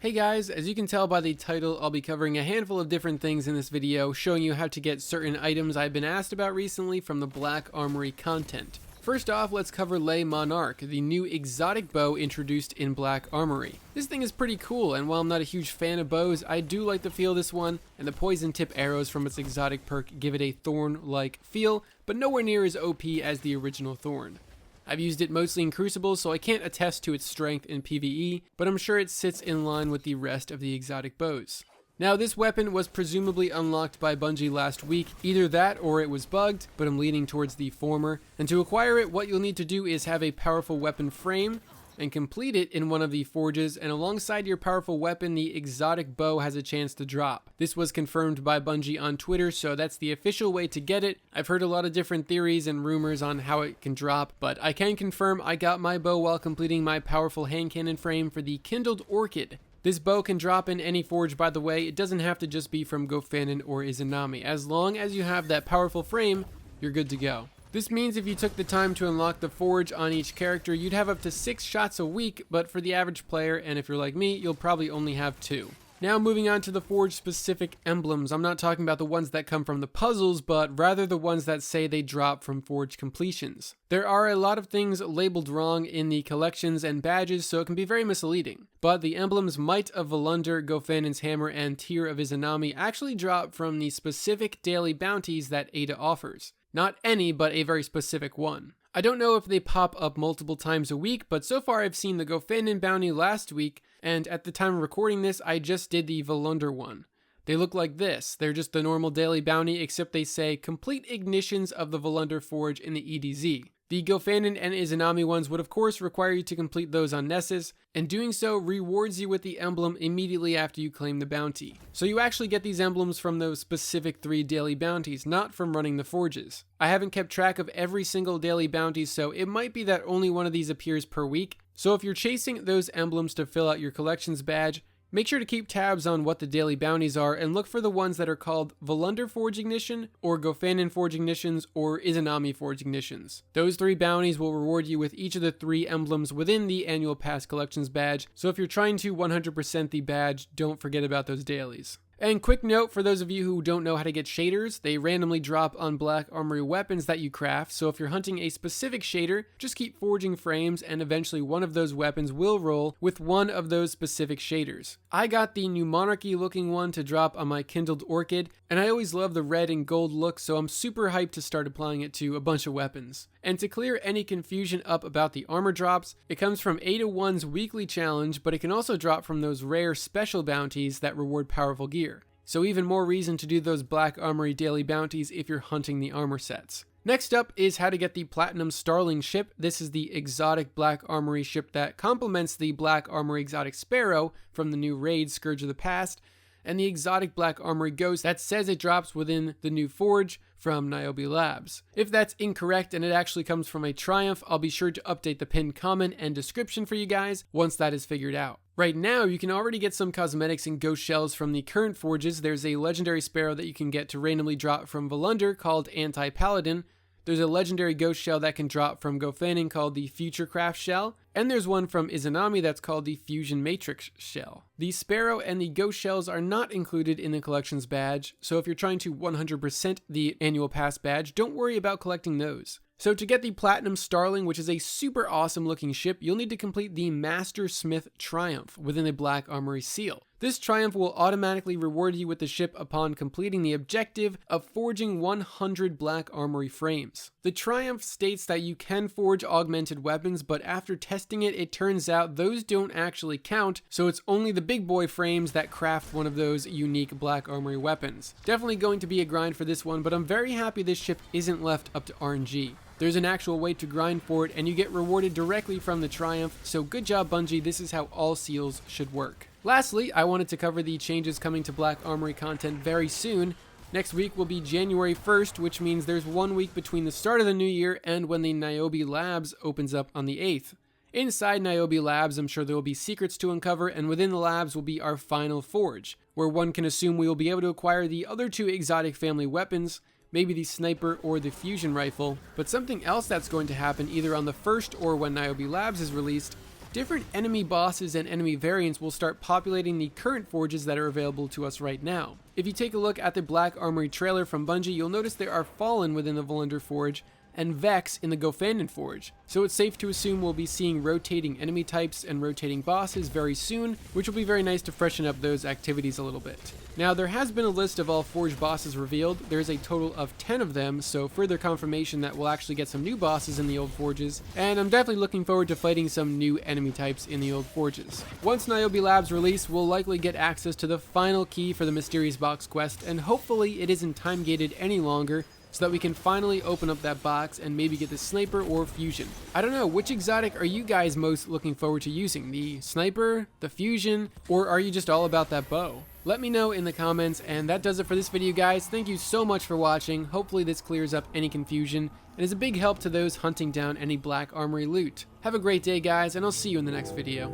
Hey guys, as you can tell by the title, I'll be covering a handful of different things in this video, showing you how to get certain items I've been asked about recently from the Black Armory content. First off, let's cover Le Monarque, the new exotic bow introduced in Black Armory. This thing is pretty cool, and while I'm not a huge fan of bows, I do like the feel of this one, and the poison tip arrows from its exotic perk give it a thorn-like feel, but nowhere near as OP as the original thorn. I've used it mostly in Crucible, so I can't attest to its strength in PvE, but I'm sure it sits in line with the rest of the exotic bows. Now, this weapon was presumably unlocked by Bungie last week, either that or it was bugged, but I'm leaning towards the former. And to acquire it, what you'll need to do is have a powerful weapon frame, and complete it in one of the forges, and alongside your powerful weapon, the exotic bow has a chance to drop. This was confirmed by Bungie on Twitter, so that's the official way to get it. I've heard a lot of different theories and rumors on how it can drop, but I can confirm I got my bow while completing my powerful hand cannon frame for the Kindled Orchid. This bow can drop in any forge, by the way. It doesn't have to just be from Gofanin or Izanami. As long as you have that powerful frame, you're good to go. This means if you took the time to unlock the forge on each character, you'd have up to 6 shots a week, but for the average player, and if you're like me, you'll probably only have 2. Now moving on to the forge-specific emblems. I'm not talking about the ones that come from the puzzles, but rather the ones that say they drop from forge completions. There are a lot of things labeled wrong in the collections and badges, so it can be very misleading. But the emblems Might of Volunder, Gofanin's Hammer, and Tear of Izanami actually drop from the specific daily bounties that Ada offers. Not any, but a very specific one. I don't know if they pop up multiple times a week, but so far I've seen the Gofanin bounty last week, and at the time of recording this, I just did the Volunder one. They look like this. They're just the normal daily bounty, except they say complete ignitions of the Volunder Forge in the EDZ. The Gofanin and Izanami ones would of course require you to complete those on Nessus, and doing so rewards you with the emblem immediately after you claim the bounty. So you actually get these emblems from those specific 3 daily bounties, not from running the forges. I haven't kept track of every single daily bounty, so it might be that only one of these appears per week. So if you're chasing those emblems to fill out your collections badge, make sure to keep tabs on what the daily bounties are and look for the ones that are called Volunder Forge Ignition, or Gofanin Forge Ignitions, or Izanami Forge Ignitions. Those 3 bounties will reward you with each of the 3 emblems within the Annual Pass Collections badge, so if you're trying to 100% the badge, don't forget about those dailies. And quick note for those of you who don't know how to get shaders, they randomly drop on Black Armory weapons that you craft, so if you're hunting a specific shader, just keep forging frames and eventually one of those weapons will roll with one of those specific shaders. I got the New Monarchy looking one to drop on my Kindled Orchid, and I always love the red and gold look, so I'm super hyped to start applying it to a bunch of weapons. And to clear any confusion up about the armor drops, it comes from Ada1's weekly challenge, but it can also drop from those rare special bounties that reward powerful gear. So even more reason to do those Black Armory daily bounties if you're hunting the armor sets. Next up is how to get the Platinum Starling ship. This is the exotic Black Armory ship that complements the Black Armory exotic Sparrow from the new raid Scourge of the Past, and the exotic Black Armory Ghost that says it drops within the new forge from Niobe Labs. If that's incorrect and it actually comes from a Triumph, I'll be sure to update the pinned comment and description for you guys once that is figured out. Right now, you can already get some cosmetics and ghost shells from the current forges. There's a legendary Sparrow that you can get to randomly drop from Volunder called Anti-Paladin. There's a legendary ghost shell that can drop from Gofanin called the Futurecraft shell, and there's one from Izanami that's called the Fusion Matrix shell. The Sparrow and the ghost shells are not included in the collections badge, so if you're trying to 100% the annual pass badge, don't worry about collecting those. So to get the Platinum Starling, which is a super awesome looking ship, you'll need to complete the Master Smith Triumph within the Black Armory seal. This triumph will automatically reward you with the ship upon completing the objective of forging 100 Black Armory frames. The triumph states that you can forge augmented weapons, but after testing it, it turns out those don't actually count, so it's only the big boy frames that craft one of those unique Black Armory weapons. Definitely going to be a grind for this one, but I'm very happy this ship isn't left up to RNG. There's an actual way to grind for it, and you get rewarded directly from the triumph, so good job Bungie, this is how all seals should work. Lastly, I wanted to cover the changes coming to Black Armory content very soon. Next week will be January 1st, which means there's 1 week between the start of the new year and when the Niobe Labs opens up on the 8th. Inside Niobe Labs, I'm sure there will be secrets to uncover, and within the labs will be our final forge, where one can assume we will be able to acquire the other 2 exotic family weapons, maybe the sniper or the fusion rifle, but something else that's going to happen either on the 1st or when Niobe Labs is released different enemy bosses and enemy variants will start populating the current forges that are available to us right now. If you take a look at the Black Armory trailer from Bungie, you'll notice there are Fallen within the Volunder Forge and Vex in the Gofandon Forge. So it's safe to assume we'll be seeing rotating enemy types and rotating bosses very soon, which will be very nice to freshen up those activities a little bit. Now, there has been a list of all Forge bosses revealed. There's a total of 10 of them, so further confirmation that we'll actually get some new bosses in the old Forges, and I'm definitely looking forward to fighting some new enemy types in the old Forges. Once Niobe Labs release, we'll likely get access to the final key for the Mysterious Box quest, and hopefully it isn't time-gated any longer, so that we can finally open up that box and maybe get the sniper or fusion. I don't know, which exotic are you guys most looking forward to using? The sniper, the fusion, or are you just all about that bow? Let me know in the comments, and that does it for this video, guys. Thank you so much for watching. Hopefully this clears up any confusion and is a big help to those hunting down any Black Armory loot. Have a great day, guys, and I'll see you in the next video.